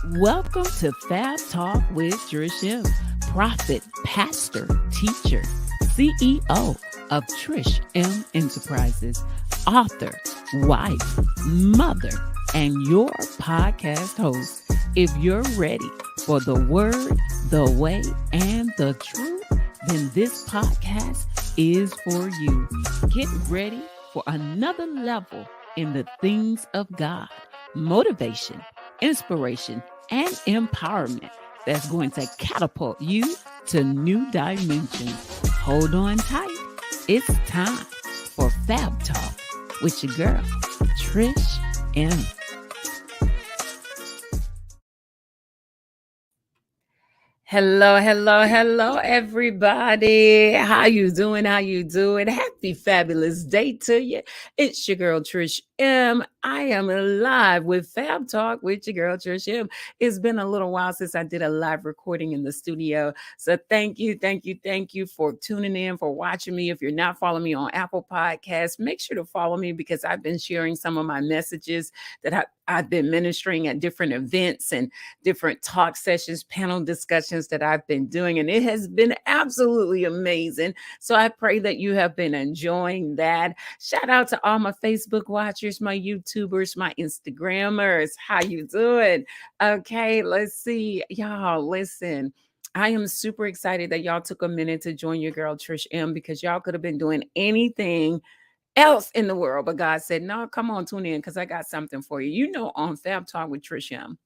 Welcome to Fab Talk with Trish M, prophet, pastor, teacher, CEO of Trish M Enterprises, author, wife, mother, and your podcast host. If you're ready for the word, the way, and the truth, then this podcast is for you. Get ready for another level in the things of God, motivation, inspiration, and empowerment that's going to catapult you to new dimensions. Hold on tight. It's time for Fab Talk with your girl, Trish M. Hello, everybody. How you doing? Happy fabulous day to you. It's your girl, Trish M. I am live with Fab Talk with your girl, Trish M. It's been a little while since I did a live recording in the studio. So thank you for tuning in, for watching me. If you're not following me on Apple Podcasts, make sure to follow me because I've been sharing some of my messages that I've been ministering at different events and different talk sessions, panel discussions that I've been doing, and it has been absolutely amazing. So I pray that you have been enjoying that. Shout out to all my Facebook watchers, my YouTubers, my Instagrammers. How you doing? Okay, let's see. Y'all, listen. I am super excited that y'all took a minute to join your girl Trish M because y'all could have been doing anything else in the world, but God said, no, come on, tune in because I got something for you. You know, on Fab Talk with Trish M,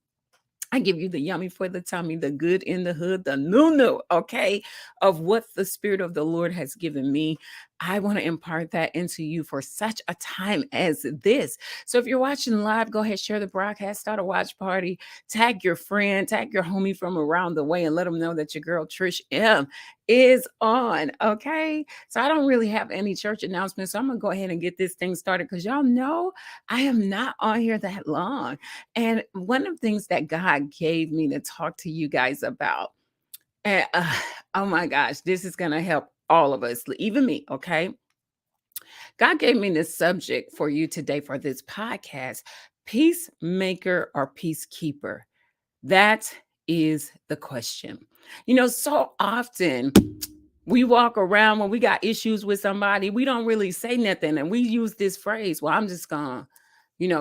I give you the yummy for the tummy, the good in the hood, the new, okay, of what the Spirit of the Lord has given me. I want to impart that into you for such a time as this. So if you're watching live, go ahead, share the broadcast, start a watch party, tag your friend, tag your homie from around the way, and let them know that your girl Trish M is on, okay? So I don't really have any church announcements, so I'm going to go ahead and get this thing started because y'all know I am not on here that long. And one of the things that God gave me to talk to you guys about, and oh my gosh, this is going to help all of us, even me, okay? God gave me this subject for you today for this podcast: peacemaker or peacekeeper. That is the question. You know, so often we walk around when we got issues with somebody, we don't really say nothing. And we use this phrase, well, I'm just gonna,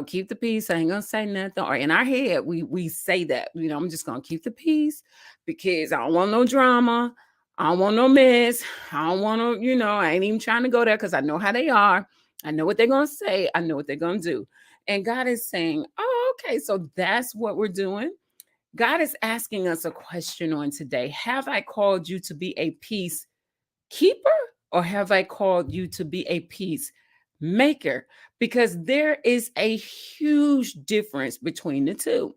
keep the peace. I ain't gonna say nothing. Or in our head, we say that, I'm just gonna keep the peace because I don't want no drama. I don't want no mess. I don't want to, I ain't even trying to go there because I know how they are. I know what they're gonna say. I know what they're gonna do. And God is saying, oh, okay, so that's what we're doing. God is asking us a question on today. Have I called you to be a peacekeeper, or have I called you to be a peacemaker? Because there is a huge difference between the two.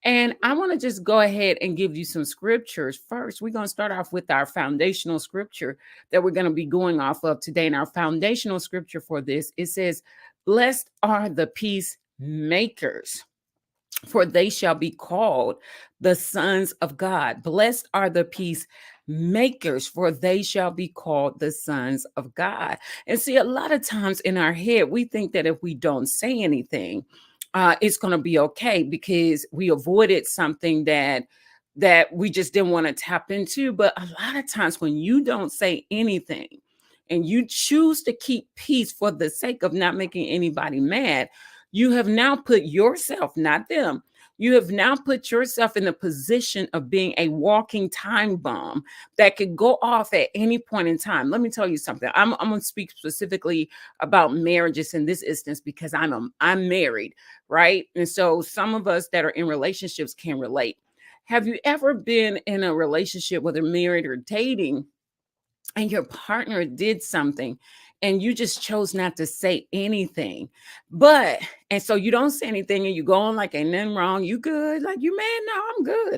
And I want to just go ahead and give you some scriptures. First, we're going to start off with our foundational scripture that we're going to be going off of today. And our foundational scripture for this, it says, blessed are the peacemakers, for they shall be called the sons of God. Blessed are the peacemakers, for they shall be called the sons of God. And see, a lot of times in our head, we think that if we don't say anything, it's going to be okay because we avoided something that we just didn't want to tap into. But a lot of times when you don't say anything and you choose to keep peace for the sake of not making anybody mad, you have now put yourself, not them, you have now put yourself in the position of being a walking time bomb that could go off at any point in time. Let me tell you something. I'm going to speak specifically about marriages in this instance because I'm married, right? And so some of us that are in relationships can relate. Have you ever been in a relationship, whether married or dating, and your partner did something and you just chose not to say anything? And so you don't say anything and you go on like ain't nothing wrong. You good? Like, you mad? No,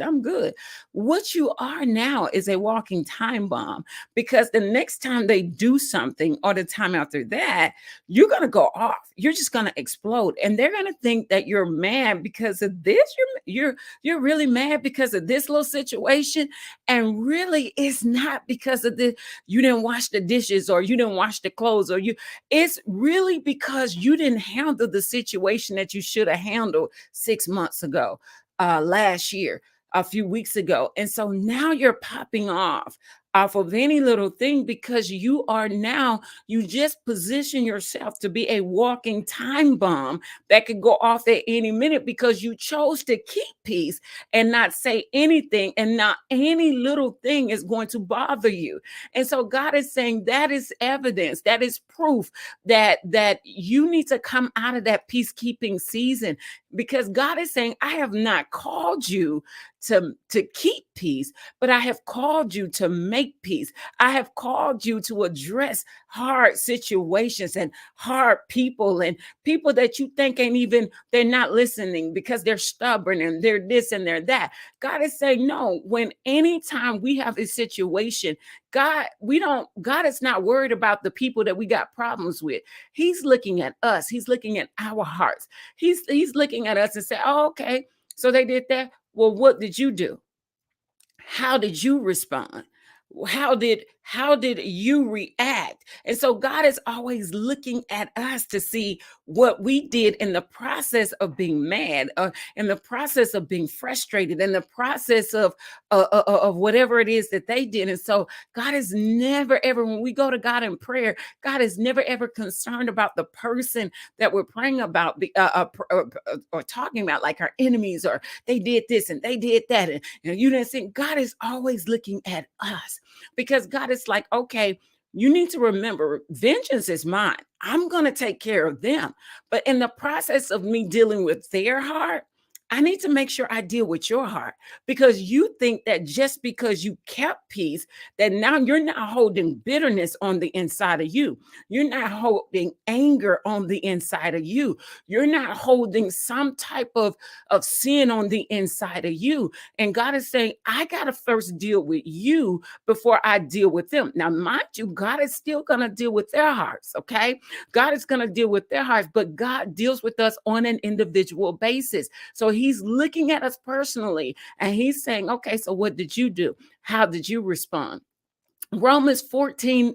I'm good. What you are now is a walking time bomb, because the next time they do something or the time after that, you're going to go off. You're just going to explode. And they're going to think that you're mad because of this. You're really mad because of this little situation. And really it's not because of this. You didn't wash the dishes or you didn't wash the clothes it's really because you didn't handle the situation that you should have handled 6 months ago. last year, a few weeks ago. And so now you're popping off of any little thing because you are now, you just position yourself to be a walking time bomb that could go off at any minute because you chose to keep peace and not say anything, and not any little thing is going to bother you. And so God is saying that is evidence, that is proof that you need to come out of that peacekeeping season, because God is saying, I have not called you to keep peace, but I have called you to make peace. I have called you to address hard situations and hard people, and people that you think ain't even, they're not listening because they're stubborn and they're this and they're that. God is saying, no, when anytime we have a situation, God is not worried about the people that we got problems with. He's looking at us. He's looking at our hearts. He's looking at us and say, oh, okay, so they did that. Well, what did you do? How did you respond? How did you react? And so God is always looking at us to see what we did in the process of being mad, in the process of being frustrated, in the process of whatever it is that they did. And so God is never ever, when we go to God in prayer, God is never ever concerned about the person that we're praying about, or talking about, like our enemies, or they did this and they did that, and you didn't think. God is always looking at us, because God is like, okay, you need to remember, vengeance is mine. I'm going to take care of them. But in the process of me dealing with their heart, I need to make sure I deal with your heart, because you think that just because you kept peace, that now you're not holding bitterness on the inside of you. You're not holding anger on the inside of you. You're not holding some type of sin on the inside of you. And God is saying, I got to first deal with you before I deal with them. Now, mind you, God is still going to deal with their hearts, okay? God is going to deal with their hearts, but God deals with us on an individual basis. So he's looking at us personally, and he's saying, okay, so what did you do? How did you respond? Romans 14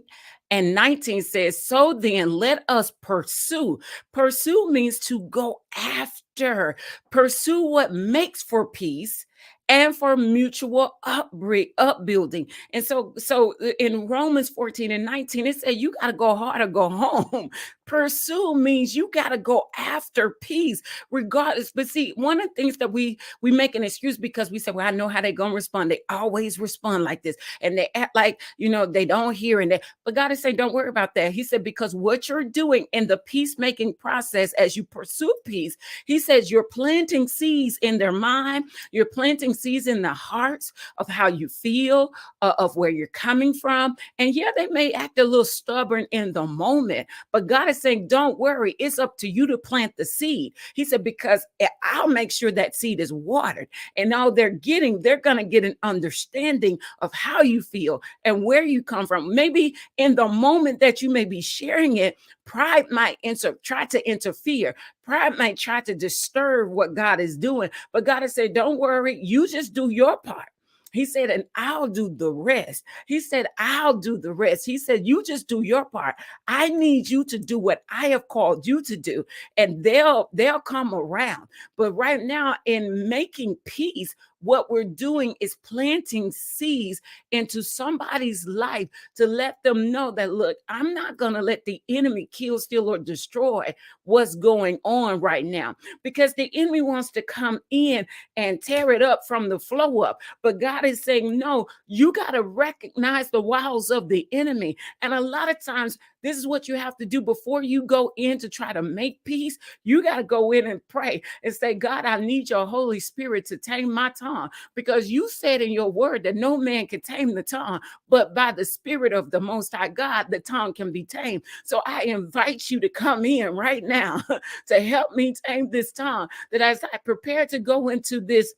and 19 says, so then let us pursue. Pursue means to go after. Pursue what makes for peace and for mutual upbuilding. And so in Romans 14 and 19, it said you got to go hard or go home. Pursue means you got to go after peace regardless. But see, one of the things that we make an excuse, because we say, well, I know how they're going to respond. They always respond like this, and they act like, they don't hear. But God is saying, don't worry about that. He said, because what you're doing in the peacemaking process as you pursue peace, he says you're planting seeds in their mind. You're planting seeds in the hearts of how you feel, of where you're coming from. And yeah, they may act a little stubborn in the moment, but God is saying, don't worry. It's up to you to plant the seed. He said, because I'll make sure that seed is watered, and all they're going to get an understanding of how you feel and where you come from. Maybe in the moment that you may be sharing it, pride might try to interfere. Pride might try to disturb what God is doing, but God has said, don't worry, you just do your part. He said, and I'll do the rest. He said, I'll do the rest. He said, you just do your part. I need you to do what I have called you to do, and they'll come around. But right now, in making peace, what we're doing is planting seeds into somebody's life to let them know that, look, I'm not going to let the enemy kill, steal, or destroy what's going on right now, because the enemy wants to come in and tear it up from the flow up. But God is saying, no, you got to recognize the wiles of the enemy. And a lot of times, this is what you have to do before you go in to try to make peace. You got to go in and pray and say, God, I need your Holy Spirit to tame my tongue, because you said in your word that no man can tame the tongue, but by the Spirit of the Most High God, the tongue can be tamed. So I invite you to come in right now to help me tame this tongue, that as I prepare to go into this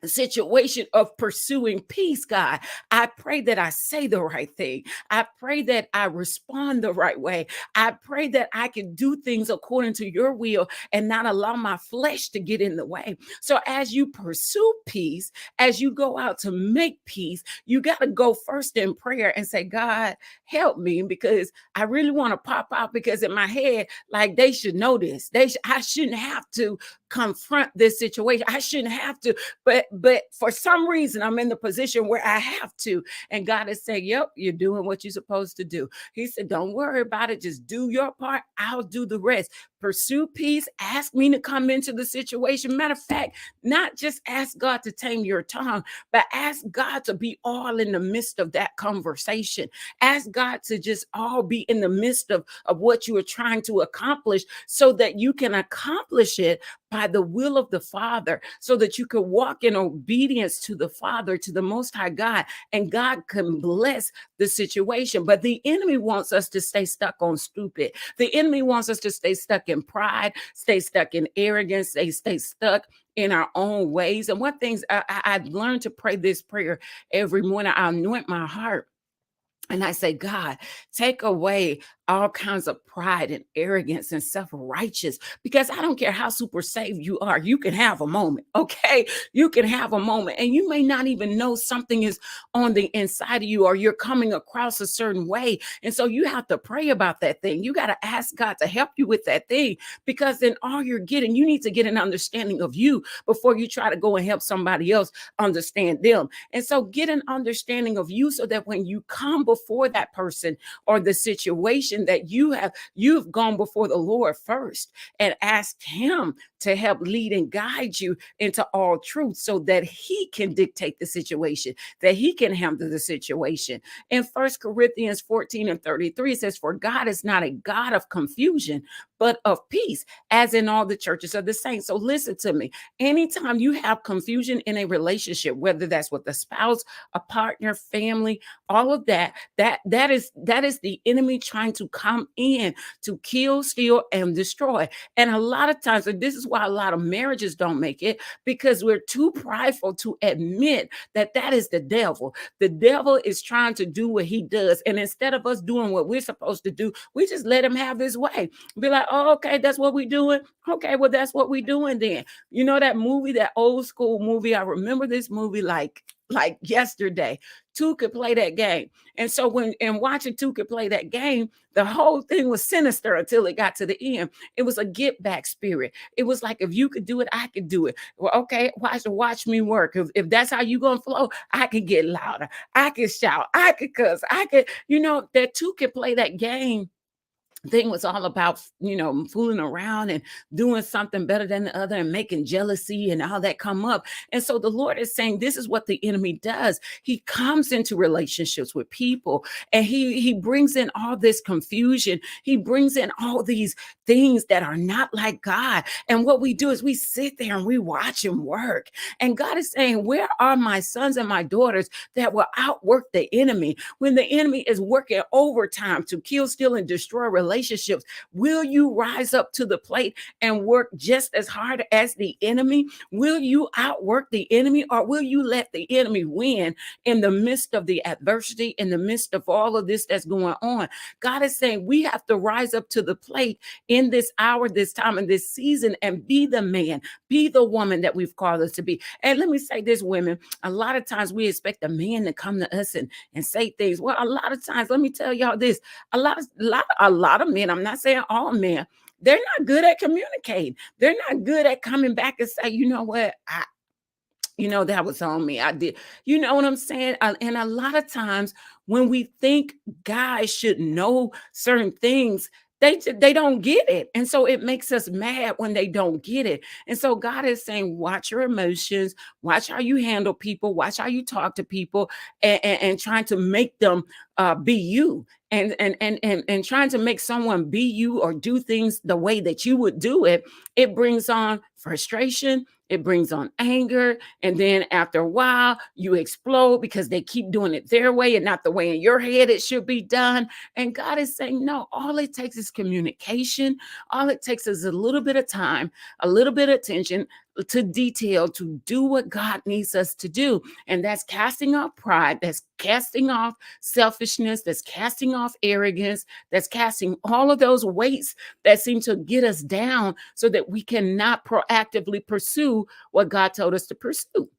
situation of pursuing peace, God. I pray that I say the right thing. I pray that I respond the right way. I pray that I can do things according to your will and not allow my flesh to get in the way. So as you pursue peace, as you go out to make peace, you got to go first in prayer and say, God, help me, because I really want to pop out, because in my head, like, they should know this. I shouldn't have to confront this situation. I shouldn't have to, but for some reason I'm in the position where I have to. And God is saying, yep, you're doing what you're supposed to do. He said, don't worry about it. Just do your part. I'll do the rest. Pursue peace. Ask me to come into the situation. Matter of fact, not just ask God to tame your tongue, but ask God to be all in the midst of that conversation. Ask God to just all be in the midst of what you are trying to accomplish, so that you can accomplish it by the will of the Father, so that you can walk in obedience to the Father, to the Most High God, and God can bless the situation. But the enemy wants us to stay stuck on stupid. The enemy wants us to stay stuck in pride, stay stuck in arrogance, stay stuck in our own ways. And one thing I've learned to pray this prayer every morning. I anoint my heart. And I say, God, take away all kinds of pride and arrogance and self-righteous, because I don't care how super saved you are. You can have a moment, okay? You can have a moment, and you may not even know something is on the inside of you, or you're coming across a certain way. And so you have to pray about that thing. You got to ask God to help you with that thing, because then all you're getting, you need to get an understanding of you before you try to go and help somebody else understand them. And so get an understanding of you, so that when you come before that person or the situation, that you've gone before the Lord first and asked him to help lead and guide you into all truth, so that he can dictate the situation, that he can handle the situation. In 1 Corinthians 14:33, it says, for God is not a God of confusion, but of peace, as in all the churches of the saints. So listen to me. Anytime you have confusion in a relationship, whether that's with a spouse, a partner, family, all of that is the enemy trying to come in to kill, steal, and destroy. And a lot of times, and this is why a lot of marriages don't make it, because we're too prideful to admit that that is the devil. The devil is trying to do what he does. And instead of us doing what we're supposed to do, we just let him have his way. Be like, oh, okay, that's what we're doing. Okay, well, that's what we're doing then. You know that movie, that old school movie? I remember this movie like yesterday. Two could play that game. And so when watching Two could play that game, the whole thing was sinister until it got to the end. It was a get back spirit. It was like, if you could do it, I could do it. Well, okay, watch me work. If that's how you gonna flow, I could get louder. I could shout. I could cuss. I could, that two could play that game thing was all about, fooling around and doing something better than the other and making jealousy and all that come up. And so the Lord is saying, this is what the enemy does. He comes into relationships with people, and he brings in all this confusion. He brings in all these things that are not like God. And what we do is we sit there and we watch him work. And God is saying, where are my sons and my daughters that will outwork the enemy when the enemy is working overtime to kill, steal, and destroy relationships? Will you rise up to the plate and work just as hard as the enemy? Will you outwork the enemy, or will you let the enemy win in the midst of the adversity, in the midst of all of this that's going on? God is saying we have to rise up to the plate in this hour, this time, and this season, and be the man, be the woman that we've called us to be. And let me say this, women, a lot of times we expect a man to come to us and say things. Well, a lot of times, let me tell y'all this, a lot of men, I'm not saying all men, they're not good at communicating. They're not good at coming back and say, you know what, that was on me. I did. You know what I'm saying? And a lot of times when we think guys should know certain things, they don't get it. And so it makes us mad when they don't get it. And so God is saying, watch your emotions, watch how you handle people, watch how you talk to people, and trying to make them be you. And trying to make someone be you or do things the way that you would do it, it brings on frustration, it brings on anger, and then after a while you explode because they keep doing it their way and not the way in your head it should be done. And God is saying, no, all it takes is communication. All it takes is a little bit of time, a little bit of attention. to detail to do what God needs us to do. And that's casting off pride, that's casting off selfishness, that's casting off arrogance, that's casting all of those weights that seem to get us down so that we cannot proactively pursue what God told us to pursue.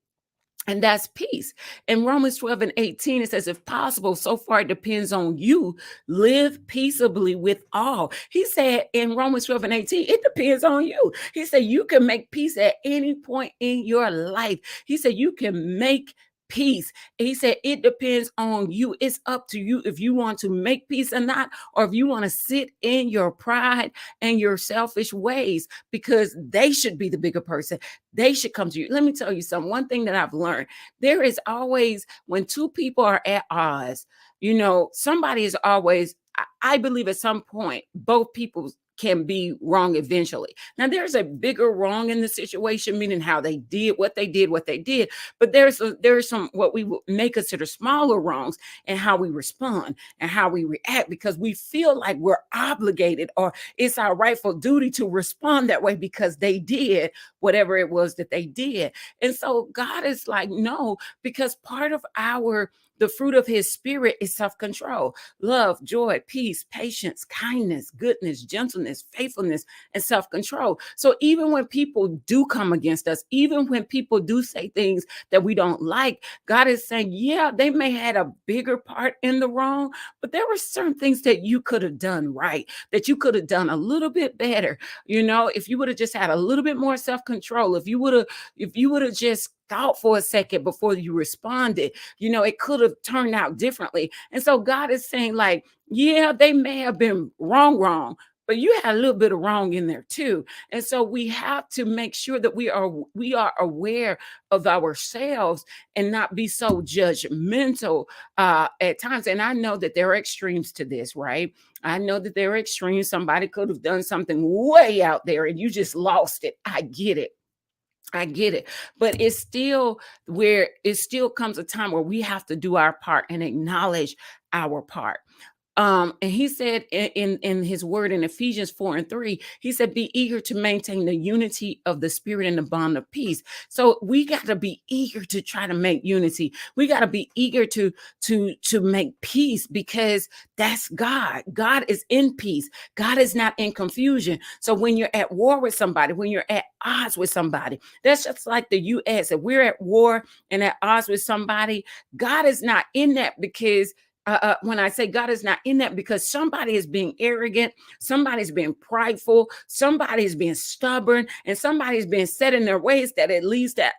And that's peace. In Romans 12 and 18, it says, if possible, so far it depends on you, live peaceably with all. He said in Romans 12 and 18, it depends on you. He said, you can make peace at any point in your life. He said, you can make peace. He said, it depends on you. It's up to you if you want to make peace or not, or if you want to sit in your pride and your selfish ways, because they should be the bigger person. They should come to you. Let me tell you something. One thing that I've learned, there is always, when two people are at odds, somebody is always, I believe at some point, both people can be wrong eventually. Now, there's a bigger wrong in the situation, meaning how they did what they did. But there's some what we may consider smaller wrongs and how we respond and how we react, because we feel like we're obligated or it's our rightful duty to respond that way because they did whatever it was that they did. And so God is like, no, because part of the fruit of his spirit is self-control, love, joy, peace, patience, kindness, goodness, gentleness, faithfulness, and self-control. So even when people do come against us, even when people do say things that we don't like, God is saying, yeah, they may have had a bigger part in the wrong, but there were certain things that you could have done right, that you could have done a little bit better. If you would have just had a little bit more self-control, if you would have just thought for a second before you responded, it could have turned out differently. And so God is saying, like, yeah, they may have been wrong, but you had a little bit of wrong in there too. And so we have to make sure that we are aware of ourselves and not be so judgmental at times. And I know that there are extremes to this, right? I know that there are extremes. Somebody could have done something way out there and you just lost it. I get it. But it still comes a time where we have to do our part and acknowledge our part. And he said in his word in Ephesians 4 and 3, he said, be eager to maintain the unity of the spirit and the bond of peace. So we got to be eager to try to make unity. We got to be eager to make peace, because that's God. God is in peace. God is not in confusion. So when you're at war with somebody, when you're at odds with somebody, that's just like the U.S. If we're at war and at odds with somebody, God is not in that, because when I say God is not in that, because somebody is being arrogant, somebody's being prideful, somebody is being stubborn, and somebody's being set in their ways that it leaves that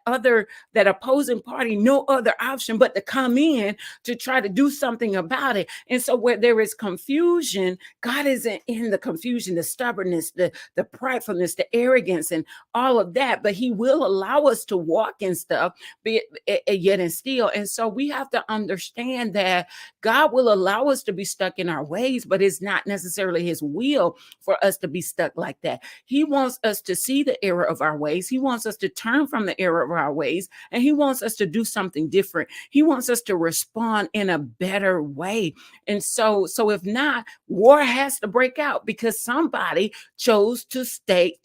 opposing party no other option but to come in to try to do something about it. And so where there is confusion, God isn't in the confusion, the stubbornness, the pridefulness, the arrogance, and all of that. But he will allow us to walk in stuff, yet and still. And so we have to understand that God will allow us to be stuck in our ways, but it's not necessarily his will for us to be stuck like that. He wants us to see the error of our ways. He wants us to turn from the error of our ways, and he wants us to do something different. He wants us to respond in a better way. And so if not, war has to break out, because somebody chose to stay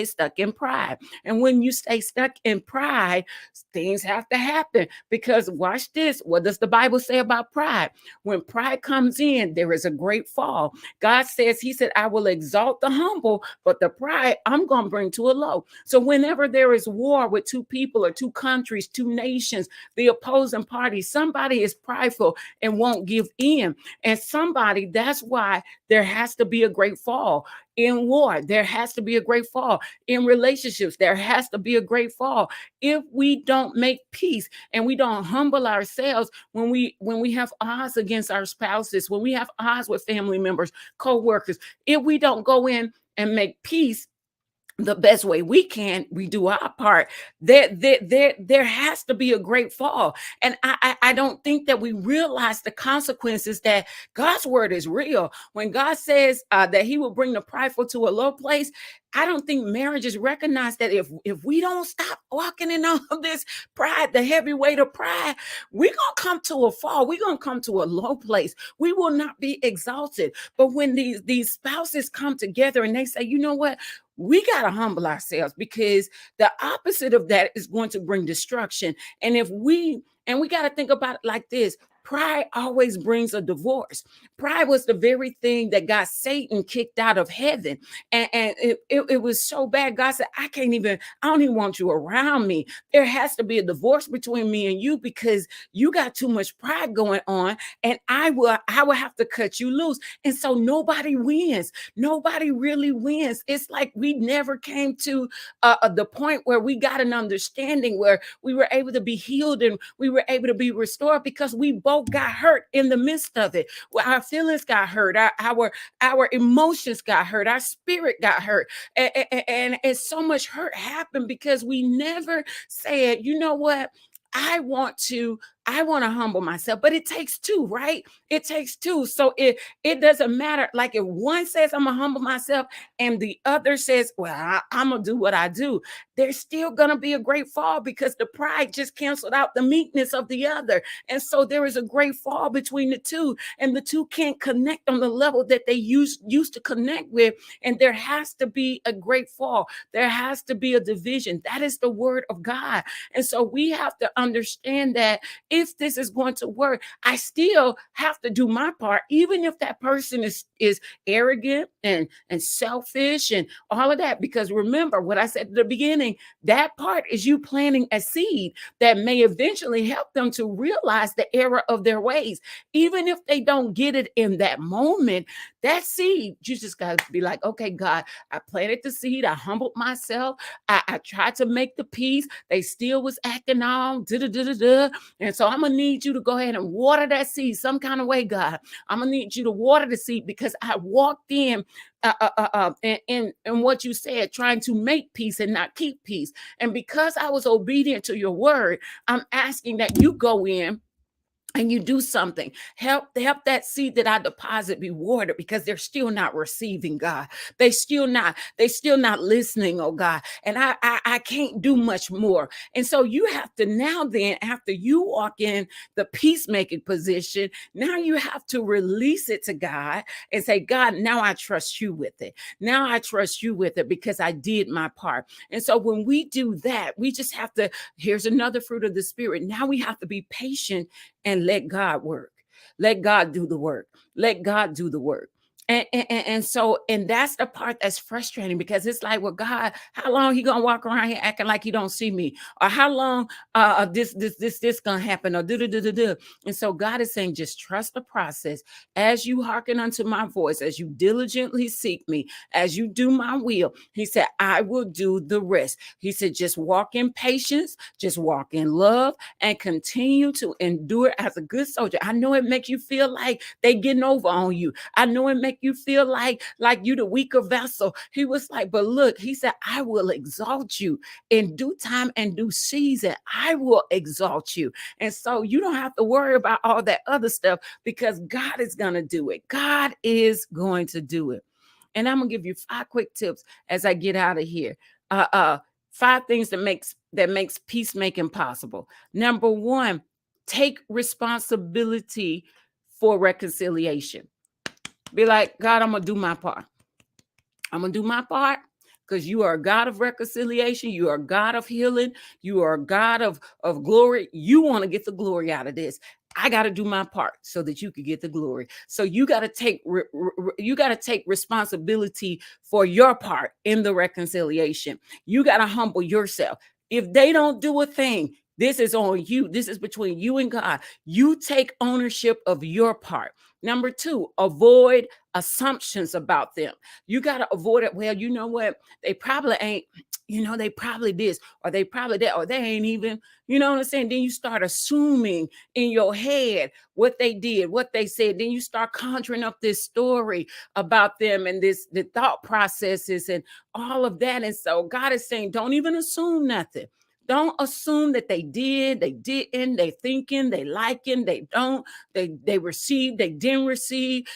stuck in pride. And when you stay stuck in pride, things have to happen, because watch this. What does the Bible say about pride? When pride comes in, there is a great fall. God says, he said, I will exalt the humble, but the pride I'm going to bring to a low. So whenever there is war with two people or two countries, two nations, the opposing party, somebody is prideful and won't give in. And that's why there has to be a great fall. In war, there has to be a great fall. In relationships, there has to be a great fall. If we don't make peace and we don't humble ourselves, when we have odds against our spouses, when we have odds with family members, co-workers, if we don't go in and make peace the best way we can, we do our part, there has to be a great fall. And I don't think that we realize the consequences, that God's word is real. When God says that he will bring the prideful to a low place, I don't think marriages recognize that if we don't stop walking in all of this pride, the heavy weight of pride, we're gonna come to a fall. We're gonna come to a low place. We will not be exalted. But when these spouses come together and they say, you know what? We got to humble ourselves, because the opposite of that is going to bring destruction. And we got to think about it like this. Pride always brings a divorce. Pride was the very thing that got Satan kicked out of heaven. And it was so bad. God said, I don't even want you around me. There has to be a divorce between me and you, because you got too much pride going on, and I will have to cut you loose. And so nobody wins. Nobody really wins. It's like we never came to the point where we got an understanding, where we were able to be healed and we were able to be restored, because we both got hurt in the midst of it. Our feelings got hurt. Our emotions got hurt. Our spirit got hurt. And so much hurt happened because we never said, you know what? I want to humble myself, but it takes two, right? It takes two. So it doesn't matter. Like if one says I'm gonna humble myself and the other says, well, I'm gonna do what I do, there's still gonna be a great fall, because the pride just canceled out the meekness of the other. And so there is a great fall between the two, and the two can't connect on the level that they used to connect with. And there has to be a great fall. There has to be a division. That is the word of God. And so we have to understand that if this is going to work, I still have to do my part, even if that person is arrogant and selfish and all of that. Because remember what I said at the beginning, that part is you planting a seed that may eventually help them to realize the error of their ways. Even if they don't get it in that moment, that seed, you just got to be like, okay, God, I planted the seed. I humbled myself. I tried to make the peace. They still was acting on, and so I'm going to need you to go ahead and water that seed some kind of way, God. I'm going to need you to water the seed, because I walked in what you said, trying to make peace and not keep peace. And because I was obedient to your word, I'm asking that you go in and you do something. Help that seed that I deposit be watered, because they're still not receiving, God. They still not listening, oh God. And I can't do much more. And so you have to now then, after you walk in the peacemaking position, now you have to release it to God and say, God, now I trust you with it. Now I trust you with it, because I did my part. And so when we do that, we just have to, here's another fruit of the Spirit. Now we have to be patient and let God work. Let God do the work. Let God do the work. And that's the part that's frustrating, because it's like, well, God, how long he gonna walk around here acting like he don't see me, or how long this gonna happen, or do. And so God is saying, just trust the process. As you hearken unto my voice, as you diligently seek me, as you do my will, he said, I will do the rest. He said, just walk in patience, just walk in love, and continue to endure as a good soldier. I know it makes you feel like they getting over on you. I know it makes you feel like you the weaker vessel. He was like, but look, he said, I will exalt you in due time and due season. I will exalt you. And so you don't have to worry about all that other stuff, because God is going to do it. God is going to do it. And I'm going to give you 5 quick tips as I get out of here. 5 things that makes peacemaking possible. Number 1, take responsibility for reconciliation. Be like, God, I'm going to do my part. I'm going to do my part, because you are a God of reconciliation. You are a God of healing. You are a God of glory. You want to get the glory out of this. I got to do my part so that you can get the glory. So you got to take responsibility for your part in the reconciliation. You got to humble yourself. If they don't do a thing, this is on you. This is between you and God. You take ownership of your part. Number 2, avoid assumptions about them. You got to avoid it. Well, you know what? They probably ain't, they probably this, or they probably that, or they ain't even, you know what I'm saying? Then you start assuming in your head what they did, what they said. Then you start conjuring up this story about them and the thought processes and all of that. And so God is saying, don't even assume nothing. Don't assume that they did, they didn't, they thinking, they liking, they don't, they received, they didn't receive.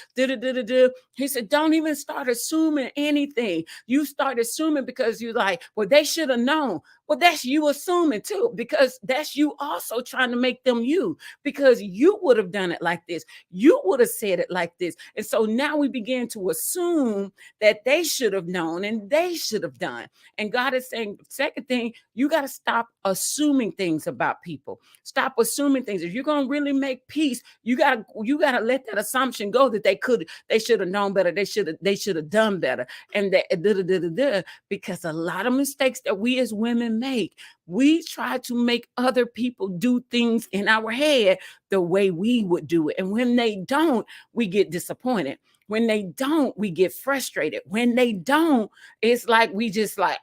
He said, don't even start assuming anything. You start assuming because you're like, well, they should have known. Well, that's you assuming too, because that's you also trying to make them you, because you would have done it like this. You would have said it like this. And so now we begin to assume that they should have known and they should have done. And God is saying, second thing, you got to stop assuming things about people. Stop assuming things. If you're going to really make peace, you got to let that assumption go that they should have known better. They should have done better. And that because a lot of mistakes that we as women make, we try to make other people do things in our head the way we would do it. And when they don't, we get disappointed. When they don't, we get frustrated. When they don't, it's like we just like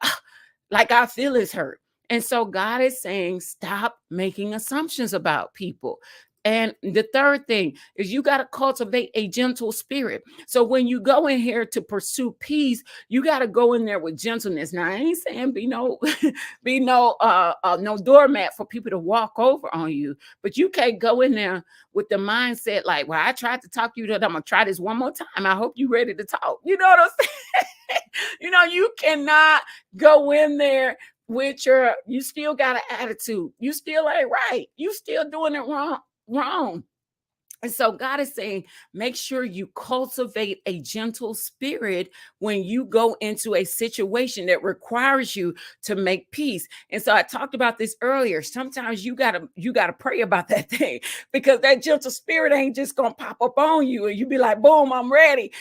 our feelings hurt. And so God is saying, stop making assumptions about people. And the third thing is you got to cultivate a gentle spirit. So when you go in here to pursue peace, you got to go in there with gentleness. Now, I ain't saying be no doormat for people to walk over on you, but you can't go in there with the mindset like, well, I tried to talk you to them. I'm gonna try this one more time. I hope you're ready to talk. You know what I'm saying? You cannot go in there with you still got an attitude. You still ain't right. You still doing it wrong. And so God is saying, make sure you cultivate a gentle spirit when you go into a situation that requires you to make peace. And so I talked about this earlier. Sometimes you gotta pray about that thing, because that gentle spirit ain't just gonna pop up on you and you be like, boom, I'm ready.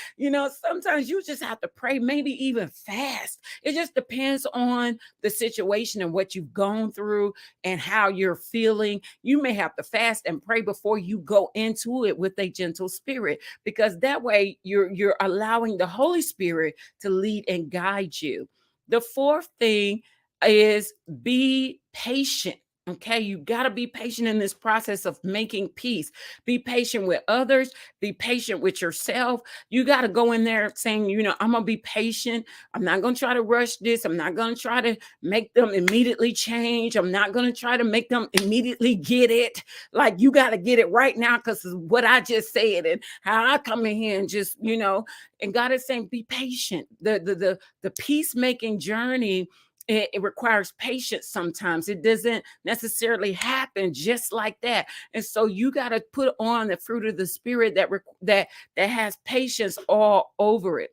Sometimes you just have to pray, maybe even fast. It just depends on the situation and what you've gone through and how you're feeling. You may have to fast and pray before you go into it with a gentle spirit, because that way you're allowing the Holy Spirit to lead and guide you. The fourth thing is be patient. Okay, you got to be patient in this process of making peace. Be patient with others. Be patient with yourself. You got to go in there saying, I'm going to be patient. I'm not going to try to rush this. I'm not going to try to make them immediately change. I'm not going to try to make them immediately get it. Like, you got to get it right now because of what I just said and how I come in here and just, and God is saying, be patient. The peacemaking journey, it requires patience sometimes. It doesn't necessarily happen just like that. And so you got to put on the fruit of the Spirit that has patience all over it.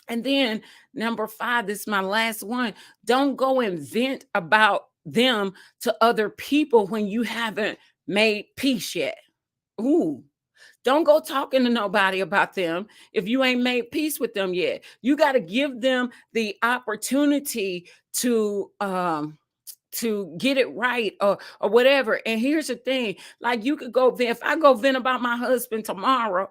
And then number 5, this is my last one. Don't go and vent about them to other people when you haven't made peace yet. Ooh. Don't go talking to nobody about them if you ain't made peace with them yet. You got to give them the opportunity to get it right or whatever. And here's the thing, like, you could go vent. If I go vent about my husband tomorrow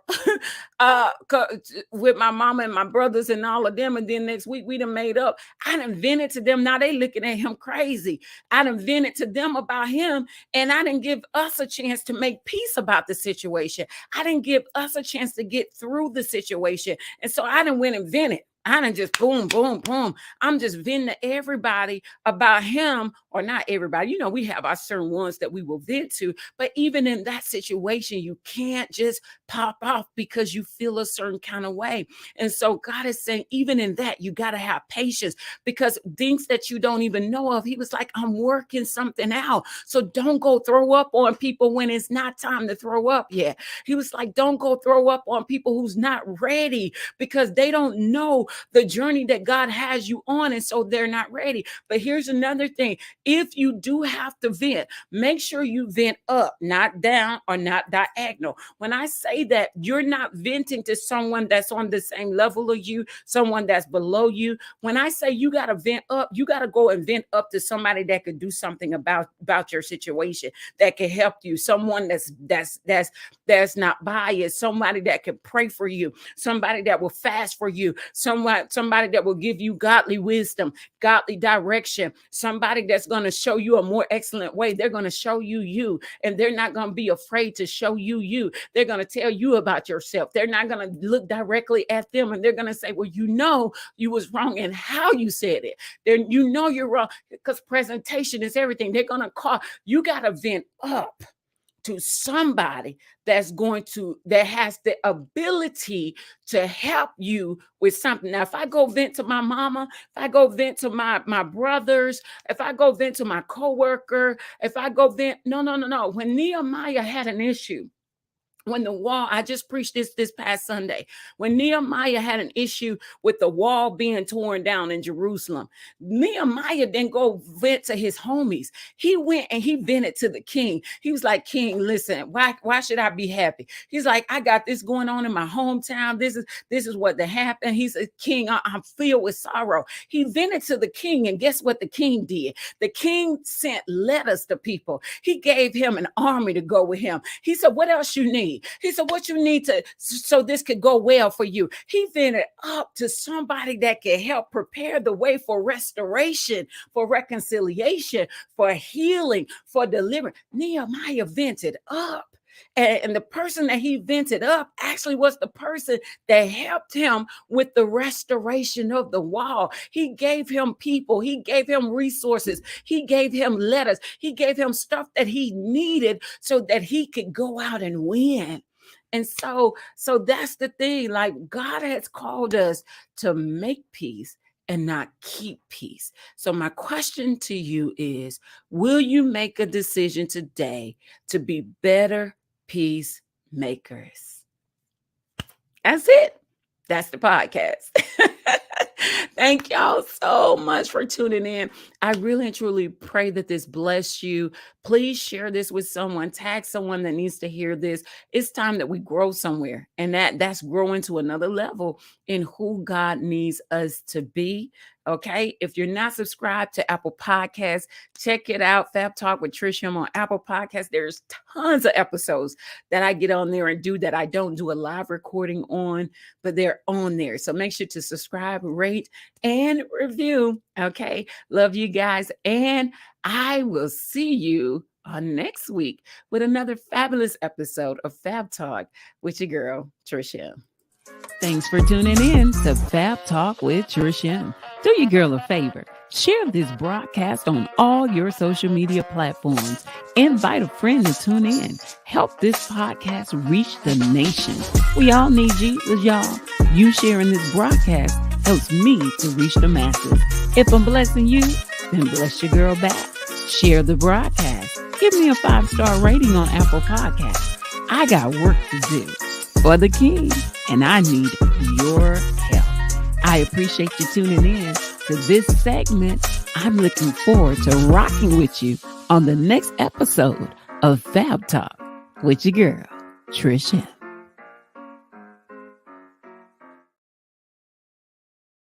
with my mama and my brothers and all of them, and then next week we done made up, I done vented to them. Now they looking at him crazy. I done vented to them about him, and I didn't give us a chance to make peace about the situation. I didn't give us a chance to get through the situation. And so I done went and vented. I done just boom, boom, boom. I'm just venting to everybody about him, or not everybody. We have our certain ones that we will vent to, but even in that situation, you can't just pop off because you feel a certain kind of way. And so God is saying, even in that, you got to have patience, because things that you don't even know of, he was like, I'm working something out. So don't go throw up on people when it's not time to throw up yet. He was like, don't go throw up on people who's not ready, because they don't know the journey that God has you on, and so they're not ready. But here's another thing. If you do have to vent, make sure you vent up, not down or not diagonal. When I say that, you're not venting to someone that's on the same level of you, someone that's below you. When I say you got to vent up, you got to go and vent up to somebody that could do something about your situation, that can help you, someone that's not biased, somebody that can pray for you, somebody that will fast for you, someone somebody that will give you godly wisdom, godly direction, somebody that's going to show you a more excellent way. They're going to show you you, and they're not going to be afraid to show you you. They're going to tell you about yourself. They're not going to look directly at them, and they're going to say, well, you know, you was wrong in how you said it. Then you know you're wrong, because presentation is everything. They're going to call, you got to vent up to somebody that has the ability to help you with something. Now, if I go vent to my mama, if I go vent to my brothers, if I go vent to my coworker, if I go vent, no. When Nehemiah had an issue, when the wall, I just preached this past Sunday, when Nehemiah had an issue with the wall being torn down in Jerusalem, Nehemiah didn't go vent to his homies. He went and he vented to the king. He was like, King, listen, why should I be happy? He's like, I got this going on in my hometown. This is what happened. He said, King, I'm filled with sorrow. He vented to the king, and guess what the king did? The king sent letters to people. He gave him an army to go with him. He said, what else you need? He said, what you need so this could go well for you. He vented up to somebody that could help prepare the way for restoration, for reconciliation, for healing, for deliverance. Nehemiah vented up. And the person that he vented up actually was the person that helped him with the restoration of the wall. He gave him people. He gave him resources. He gave him letters. He gave him stuff that he needed so that he could go out and win. And so that's the thing. Like, God has called us to make peace and not keep peace. So my question to you is, will you make a decision today to be better peacemakers? That's it. That's the podcast. Thank y'all so much for tuning in. I really and truly pray that this bless you. Please share this with someone. Tag someone that needs to hear this. It's time that we grow somewhere, and that's growing to another level in who God needs us to be. Okay. If you're not subscribed to Apple Podcasts, check it out. Fab Talk with Trish M on Apple Podcasts. There's tons of episodes that I get on there and do that I don't do a live recording on, but they're on there. So make sure to subscribe, rate, and review. Okay. Love you guys. And I will see you on next week with another fabulous episode of Fab Talk with your girl, Trish M. Thanks for tuning in to Fab Talk with Trish M. Do your girl a favor. Share this broadcast on all your social media platforms. Invite a friend to tune in. Help this podcast reach the nation. We all need Jesus, y'all. You sharing this broadcast helps me to reach the masses. If I'm blessing you, then bless your girl back. Share the broadcast. Give me a 5-star rating on Apple Podcasts. I got work to do for the King, and I need your help. I appreciate you tuning in to this segment. I'm looking forward to rocking with you on the next episode of Fab Talk with your girl, Trish M.